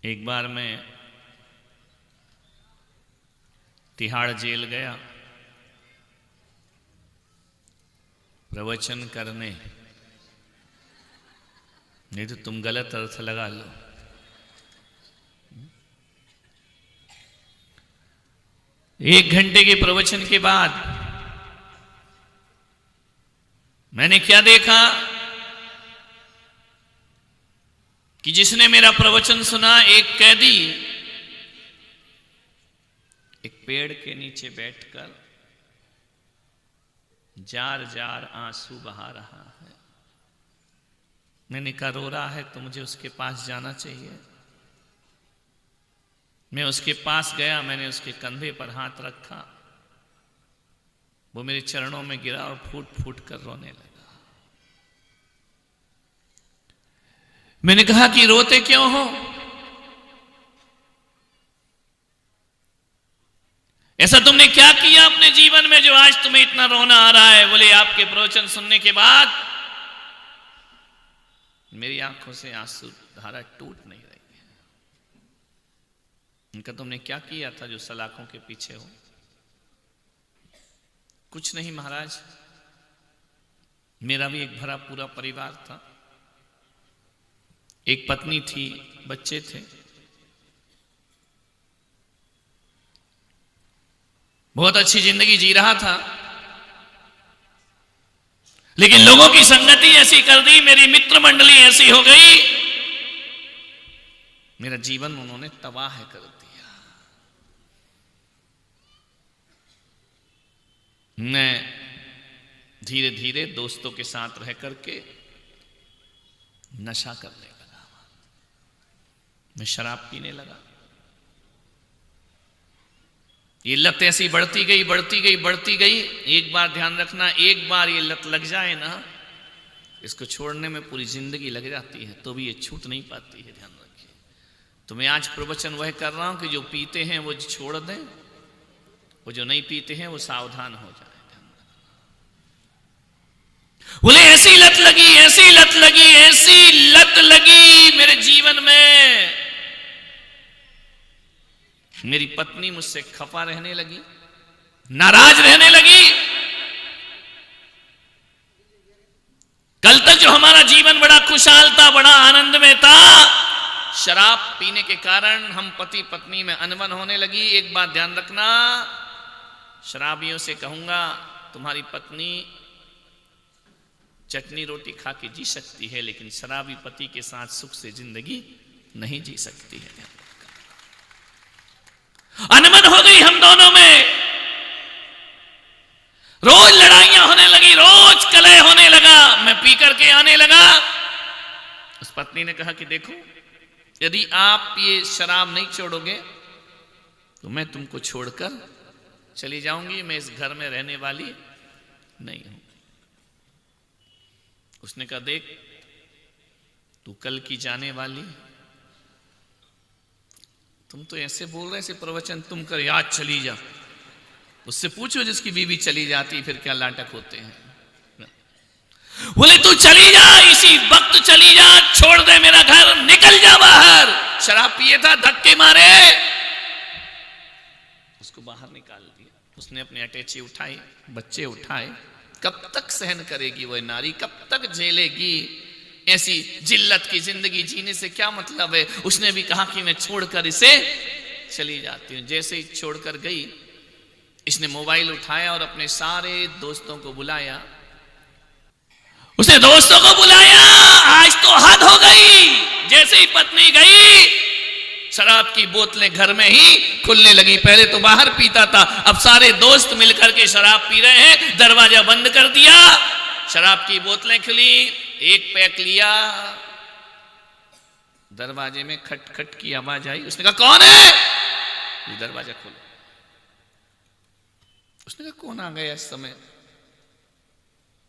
एक बार मैं तिहाड़ जेल गया प्रवचन करने, नहीं तो तुम गलत अर्थ लगा लो। एक घंटे के प्रवचन के बाद मैंने क्या देखा कि जिसने मेरा प्रवचन सुना, एक कैदी एक पेड़ के नीचे बैठकर जार जार आंसू बहा रहा है। मैंने कहा रो रहा है तो मुझे उसके पास जाना चाहिए। मैं उसके पास गया, मैंने उसके कंधे पर हाथ रखा, वो मेरे चरणों में गिरा और फूट फूट कर रोने लगा। मैंने कहा कि रोते क्यों हो? ऐसा तुमने क्या किया अपने जीवन में जो आज तुम्हें इतना रोना आ रहा है? बोले आपके प्रवचन सुनने के बाद मेरी आंखों से आंसू धारा टूट नहीं रही है। उनका तुमने क्या किया था जो सलाखों के पीछे हो? कुछ नहीं महाराज, मेरा भी एक भरा पूरा परिवार था, एक पत्नी थी, बच्चे थे, बहुत अच्छी जिंदगी जी रहा था, लेकिन लोगों की संगति ऐसी कर दी, मेरी मित्र मंडली ऐसी हो गई, मेरा जीवन उन्होंने तबाह कर दिया। मैं धीरे धीरे दोस्तों के साथ रह करके नशा करने लगा, मैं शराब पीने लगा। ये लत ऐसी बढ़ती गई बढ़ती गई बढ़ती गई। एक बार ध्यान रखना, एक बार ये लत लग जाए ना, इसको छोड़ने में पूरी जिंदगी लग जाती है, तो भी ये छूट नहीं पाती है। ध्यान रखिए। तो मैं आज प्रवचन वह कर रहा हूं कि जो पीते हैं वो छोड़ दें, वो जो नहीं पीते हैं वो सावधान हो जाए। बोले ऐसी लत लगी, ऐसी लत लगी, ऐसी लत लगी मेरे जीवन में, मेरी पत्नी मुझसे खफा रहने लगी, नाराज रहने लगी। कल तक जो हमारा जीवन बड़ा खुशहाल था, बड़ा आनंद में था, शराब पीने के कारण हम पति पत्नी में अनबन होने लगी। एक बात ध्यान रखना, शराबियों से कहूंगा तुम्हारी पत्नी चटनी रोटी खा के जी सकती है, लेकिन शराबी पति के साथ सुख से जिंदगी नहीं जी सकती है। अनबन हो गई हम दोनों में, रोज लड़ाइयां होने लगी, रोज कलह होने लगा, मैं पी करके आने लगा। उस पत्नी ने कहा कि देखो, यदि आप ये शराब नहीं छोड़ोगे तो मैं तुमको छोड़कर चली जाऊंगी, मैं इस घर में रहने वाली नहीं हूं। उसने कहा देख, तू कल की जाने वाली, तुम तो ऐसे बोल रहे, ऐसे प्रवचन तुम कर, याद चली जा। उससे पूछो जिसकी बीवी चली जाती फिर क्या नाटक होते हैं। बोले तू चली जा, इसी वक्त चली जा, छोड़ दे मेरा घर, निकल जा बाहर। शराब पिए था, धक्के मारे, उसको बाहर निकाल दिया। उसने अपने अटैची उठाई, बच्चे उठाए। कब तक सहन करेगी वह नारी, कब तक झेलेगी ऐसी जिल्लत की जिंदगी जीने से क्या मतलब है। उसने भी कहा कि मैं छोड़कर इसे चली जाती हूं। जैसे ही छोड़कर गई, इसने मोबाइल उठाया और अपने सारे दोस्तों को बुलाया। उसने दोस्तों को बुलाया, आज तो हद हो गई। जैसे ही पत्नी गई, शराब की बोतलें घर में ही खुलने लगी। पहले तो बाहर पीता था, अब सारे दोस्त मिलकर के शराब पी रहे हैं। दरवाजा बंद कर दिया, शराब की बोतलें खुली, एक पैक लिया, दरवाजे में खटखट की आवाज आई। उसने कहा कौन है? दरवाजा खोलो। उसने कहा कौन आ गया इस समय?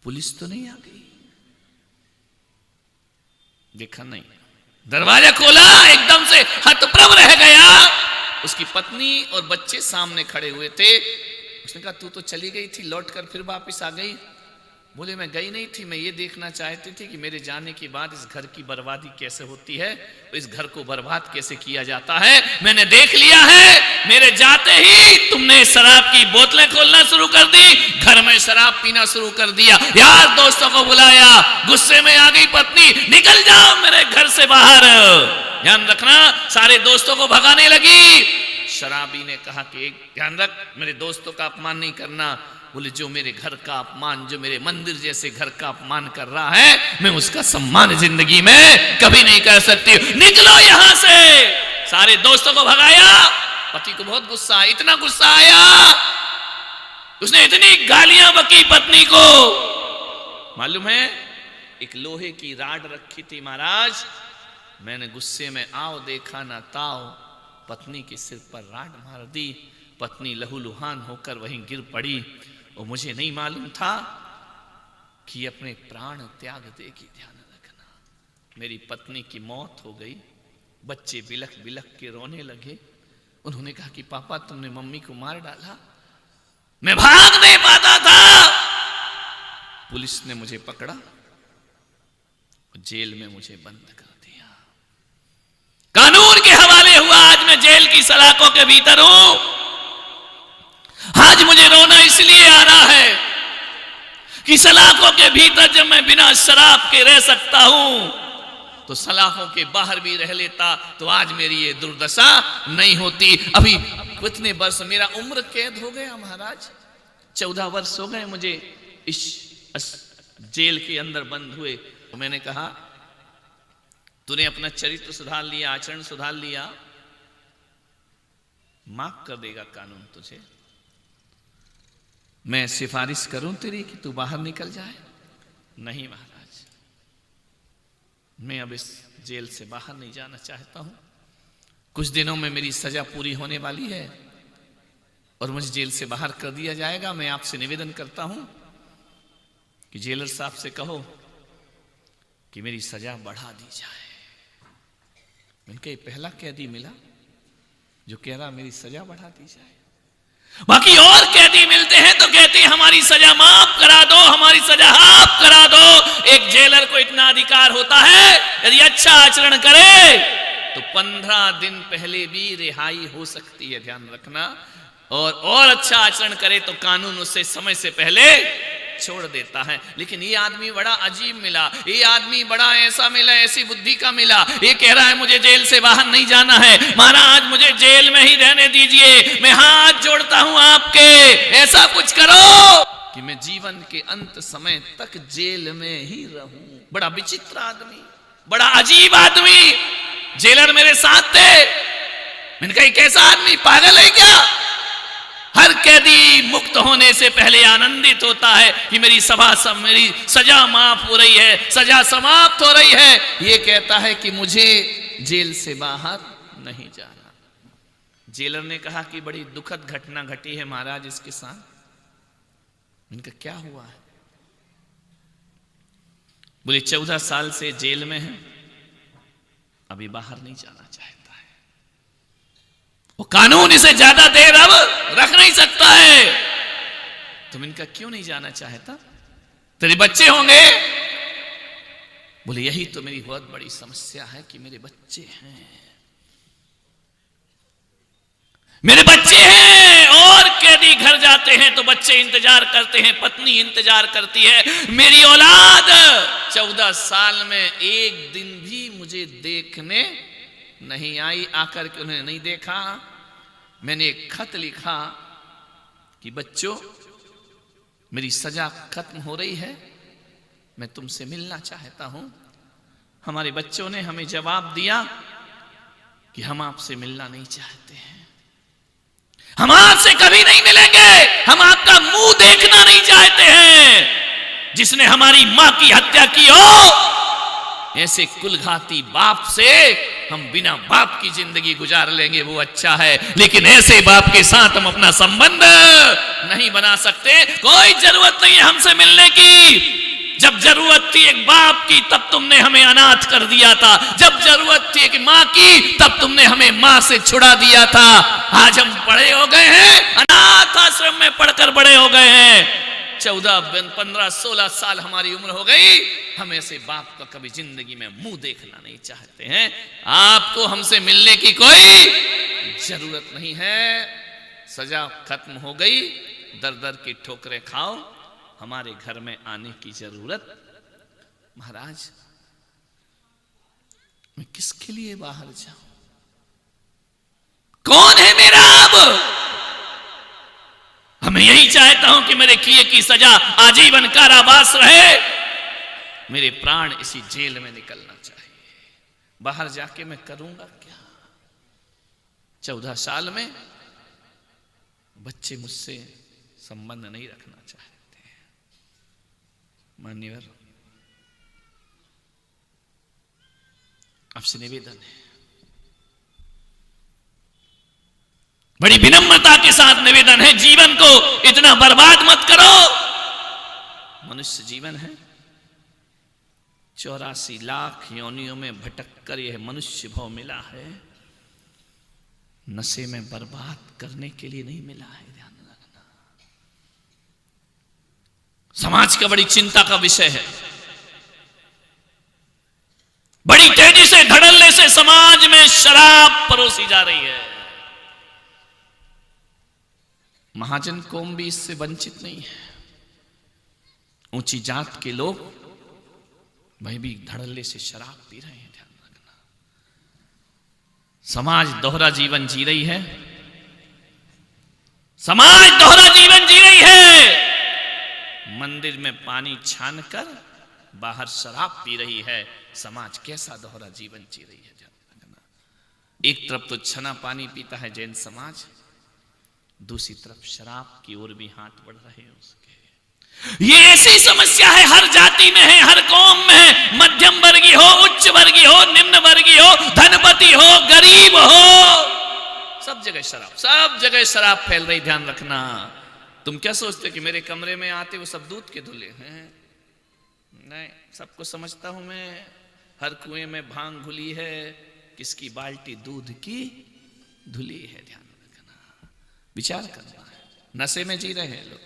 पुलिस तो नहीं आ गई? देखा नहीं, दरवाजा खोला, एकदम से हतप्रभ रह गया। उसकी पत्नी और बच्चे सामने खड़े हुए थे। उसने कहा तू तो चली गई थी, लौट कर फिर वापस आ गई। बोले मैं गई नहीं थी, मैं ये देखना चाहती थी कि मेरे जाने के बाद इस घर की बर्बादी कैसे होती है, इस घर को बर्बाद कैसे किया जाता है। मैंने देख लिया है, मेरे जाते ही तुमने शराब की बोतलें खोलना शुरू कर दी, घर में शराब पीना शुरू कर दिया। यार दोस्तों को बुलाया, गुस्से में आ गई पत्नी, निकल जाओ मेरे घर से बाहर। ध्यान रखना, सारे दोस्तों को भगाने लगी। शराबी ने कहा कि एक ध्यान रख, मेरे दोस्तों का अपमान नहीं करना। बोले जो मेरे घर का अपमान, जो मेरे मंदिर जैसे घर का अपमान कर रहा है, मैं उसका सम्मान जिंदगी में कभी नहीं कर सकती। निकलो यहां से। सारे दोस्तों को भगाया। पति को बहुत गुस्सा आया, इतना गुस्सा आया, उसने इतनी गालियां बकी पत्नी को। मालूम है, एक लोहे की राड रखी थी महाराज, मैंने गुस्से में आओ देखा ना ताओ, पत्नी के सिर पर राड मार दी। पत्नी लहूलुहान होकर वहीं गिर पड़ी और मुझे नहीं मालूम था कि अपने प्राण त्याग देगी। ध्यान रखना, मेरी पत्नी की मौत हो गई। बच्चे बिलख बिलख के रोने लगे। उन्होंने कहा कि पापा तुमने मम्मी को मार डाला। मैं भाग नहीं पाता था। पुलिस ने मुझे पकड़ा और जेल में मुझे बंद कर दिया। कानून के हवाले हुआ। आज मैं जेल की सलाखों के भीतर हूं। आज मुझे रोना इसलिए आ रहा है कि सलाखों के भीतर जब मैं बिना शराब के रह सकता हूं, तो सलाखों के बाहर भी रह लेता तो आज मेरी ये दुर्दशा नहीं होती। अभी कितने वर्ष मेरा उम्र कैद हो गया महाराज, 14 वर्ष हो गए मुझे इस जेल के अंदर बंद हुए। तो मैंने कहा तूने अपना चरित्र सुधार लिया, आचरण सुधार लिया, माफ कर देगा कानून तुझे। मैं सिफारिश करूं तेरी कि तू बाहर निकल जाए? नहीं महाराज, मैं अब इस जेल से बाहर नहीं जाना चाहता हूं। कुछ दिनों में मेरी सजा पूरी होने वाली है और मुझे जेल से बाहर कर दिया जाएगा। मैं आपसे निवेदन करता हूं कि जेलर साहब से कहो कि मेरी सजा बढ़ा दी जाए। उनके पहला कैदी मिला जो कह रहा मेरी सजा बढ़ा दी जाए। बाकी और कैदी मिलते हैं तो कहते हैं हमारी सजा माफ करा दो, हमारी सजा हाफ करा दो। एक जेलर को इतना अधिकार होता है, यदि अच्छा आचरण करे तो 15 दिन पहले भी रिहाई हो सकती है। ध्यान रखना। और अच्छा आचरण करे तो कानून उससे समय से पहले छोड़ देता है। लेकिन ये आदमी बड़ा अजीब मिला, ये आदमी बड़ा ऐसा मिला, ऐसी बुद्धि का मिला। ये कह रहा है मुझे जेल से बाहर नहीं जाना है, महाराज मुझे जेल में ही रहने दीजिए, मैं हाथ जोड़ता हूं आपके, ऐसा कुछ करो कि मैं जीवन के अंत समय तक जेल में ही रहूं। बड़ा विचित्र आदमी, बड़ा अजीब आदमी। जेलर मेरे साथ थे। मैंने कहा कैसा आदमी, पागल है क्या? हर कैदी मुक्त होने से पहले आनंदित होता है कि मेरी सजा माफ हो रही है, सजा समाप्त हो रही है। ये कहता है कि मुझे जेल से बाहर नहीं जाना। जेलर ने कहा कि बड़ी दुखद घटना घटी है महाराज इसके साथ। इनका क्या हुआ है? बोले 14 साल से जेल में है, अभी बाहर नहीं जाना चाहता है। वो कानून इसे ज्यादा देर अब रख नहीं सकता है। तुम इनका क्यों नहीं जाना चाहता? तेरे बच्चे होंगे। बोले यही तो मेरी बहुत बड़ी समस्या है कि मेरे बच्चे हैं, मेरे बच्चे हैं। और कैदी घर जाते हैं तो बच्चे इंतजार करते हैं, पत्नी इंतजार करती है। मेरी औलाद 14 साल में एक दिन भी मुझे देखने नहीं आई। आकर के उन्हें नहीं देखा। मैंने एक खत लिखा कि बच्चों मेरी सजा खत्म हो रही है, मैं तुमसे मिलना चाहता हूं। हमारे बच्चों ने हमें जवाब दिया कि हम आपसे मिलना नहीं चाहते हैं, हम आपसे कभी नहीं मिलेंगे, हम आपका मुंह देखना नहीं चाहते हैं। जिसने हमारी मां की हत्या की हो, ऐसे कुलघाती बाप से हम बिना बाप की जिंदगी गुजार लेंगे, वो अच्छा है। लेकिन ऐसे बाप के साथ हम अपना संबंध नहीं बना सकते। कोई जरूरत नहीं है हमसे मिलने की। जब जरूरत थी एक बाप की तब तुमने हमें अनाथ कर दिया था, जब जरूरत थी एक मां की तब तुमने हमें मां से छुड़ा दिया था। आज हम बड़े हो गए हैं, अनाथ आश्रम में पढ़कर बड़े हो गए हैं। 14, 15, 16 साल हमारी उम्र हो गई, हम ऐसे बाप का कभी जिंदगी में मुंह देखना नहीं चाहते हैं। आपको हमसे मिलने की कोई जरूरत नहीं है, सजा खत्म हो गई, दर दर की ठोकरें खाओ, हमारे घर में आने की जरूरत। महाराज मैं किसके लिए बाहर जाऊं? कौन है मेरा अब? मैं यही चाहता हूं कि मेरे किए की सजा आजीवन कारावास रहे, मेरे प्राण इसी जेल में निकलना चाहिए। बाहर जाके मैं करूंगा क्या? 14 साल में बच्चे मुझसे संबंध नहीं रखना चाहते। मान्यवर, आपसे निवेदन है, बड़ी विनम्रता के साथ निवेदन है, जीवन को इतना बर्बाद मत करो। मनुष्य जीवन है, 84 लाख योनियों में भटक कर यह मनुष्य भाव मिला है, नशे में बर्बाद करने के लिए नहीं मिला है। ध्यान रखना, समाज का बड़ी चिंता का विषय है। बड़ी तेजी से धड़ल्ले से समाज में शराब परोसी जा रही है। महाजन कौम भी इससे वंचित नहीं है। ऊंची जात के लोग वह भी धड़ल्ले से शराब पी रहे हैं। ध्यान रखना, समाज दोहरा जीवन जी रही है, समाज दोहरा जीवन जी रही है। मंदिर में पानी छानकर बाहर शराब पी रही है। समाज कैसा दोहरा जीवन जी रही है। ध्यान रखना, एक तरफ तो छना पानी पीता है जैन समाज, दूसरी तरफ शराब की ओर भी हाथ बढ़ रहे हैं उसके। ये ऐसी समस्या है, हर जाति में है, हर कौम में है। मध्यम वर्गीय हो, उच्च वर्गीय हो, निम्न वर्गीय हो, धनपति हो, गरीब हो, सब जगह शराब, सब जगह शराब फैल रही। ध्यान रखना, तुम क्या सोचते कि मेरे कमरे में आते वो सब दूध के धुले हैं? नहीं, सबको समझता हूं मैं। हर कुएं में भांग घुली है, किसकी बाल्टी दूध की धुली है। ध्यान रखना, विचार करना है। नशे में जी रहे हैं लोग,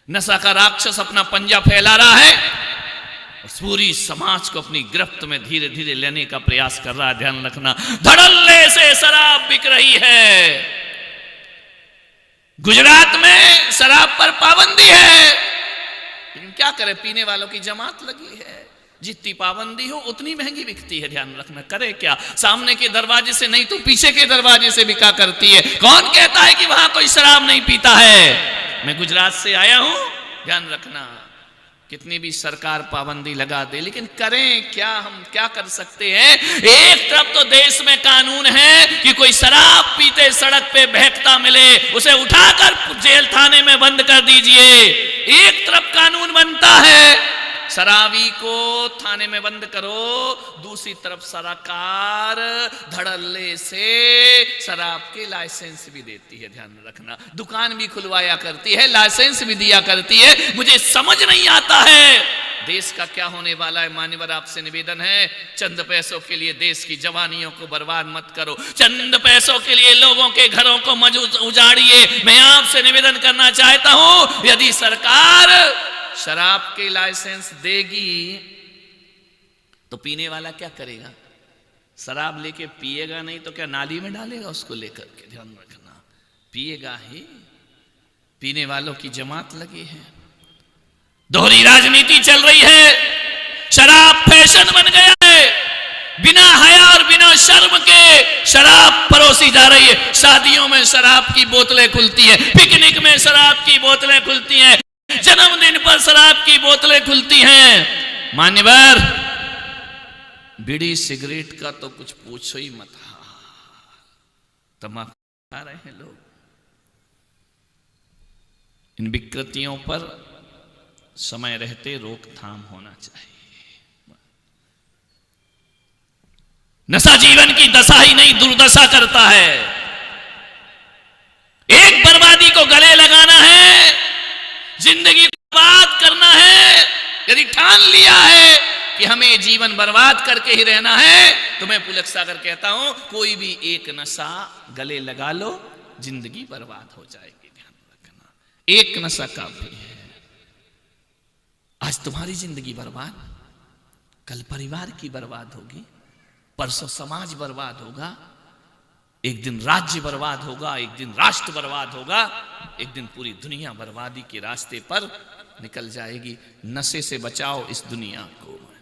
नशा का राक्षस अपना पंजा फैला रहा है और पूरी समाज को अपनी गिरफ्त में धीरे धीरे लेने का प्रयास कर रहा है। ध्यान रखना, धड़ल्ले से शराब बिक रही है। गुजरात में शराब पर पाबंदी है, लेकिन क्या करें, पीने वालों की जमात लगी है। जितनी पाबंदी हो उतनी महंगी बिकती है। ध्यान रखना, करे क्या, सामने के दरवाजे से नहीं तो पीछे के दरवाजे से बिका करती है। कौन कहता है कि वहां कोई शराब नहीं पीता है? मैं गुजरात से आया हूं। ध्यान रखना, कितनी भी सरकार पाबंदी लगा दे, लेकिन करें क्या, हम क्या कर सकते हैं? एक तरफ तो देश में कानून है कि कोई शराब पीते सड़क पे बहकता मिले उसे उठाकर जेल थाने में बंद कर दीजिए। एक तरफ कानून बनता है शराबी को थाने में बंद करो, दूसरी तरफ सरकार धड़ल्ले से शराब के लाइसेंस भी देती है। ध्यान रखना, दुकान भी खुलवाया करती है, लाइसेंस भी दिया करती है। मुझे समझ नहीं आता है देश का क्या होने वाला है। मान्यवर, आपसे निवेदन है, चंद पैसों के लिए देश की जवानियों को बर्बाद मत करो, चंद पैसों के लिए लोगों के घरों को मत उजाड़िए। मैं आपसे निवेदन करना चाहता हूं, यदि सरकार शराब के लाइसेंस देगी तो पीने वाला क्या करेगा? शराब लेके पिएगा नहीं तो क्या नाली में डालेगा उसको लेकर के? ध्यान रखना, पिएगा ही। पीने वालों की जमात लगी है, दोहरी राजनीति चल रही है, शराब फैशन बन गया है। बिना हया और बिना शर्म के शराब परोसी जा रही है। शादियों में शराब की बोतलें खुलती है, पिकनिक में शराब की बोतलें खुलती हैं, जन्मदिन पर शराब की बोतलें खुलती हैं। मान्यवर, बीड़ी सिगरेट का तो कुछ पूछो ही मत। तम्बाकू खा रहे हैं लोग। इन विकृतियों पर समय रहते रोकथाम होना चाहिए। नशा जीवन की दशा ही नहीं, दुर्दशा करता है। एक बर्बादी को गले लगाना है, जिंदगी बर्बाद करना है। यदि ठान लिया है कि हमें जीवन बर्बाद करके ही रहना है, तो मैं पुलक सागर कहता हूं, कोई भी एक नशा गले लगा लो, जिंदगी बर्बाद हो जाएगी। ध्यान रखना, एक नशा काफी है। आज तुम्हारी जिंदगी बर्बाद, कल परिवार की बर्बाद होगी, परसों समाज बर्बाद होगा, एक दिन राज्य बर्बाद होगा, एक दिन राष्ट्र बर्बाद होगा, एक दिन पूरी दुनिया बर्बादी के रास्ते पर निकल जाएगी। नशे से बचाओ इस दुनिया को।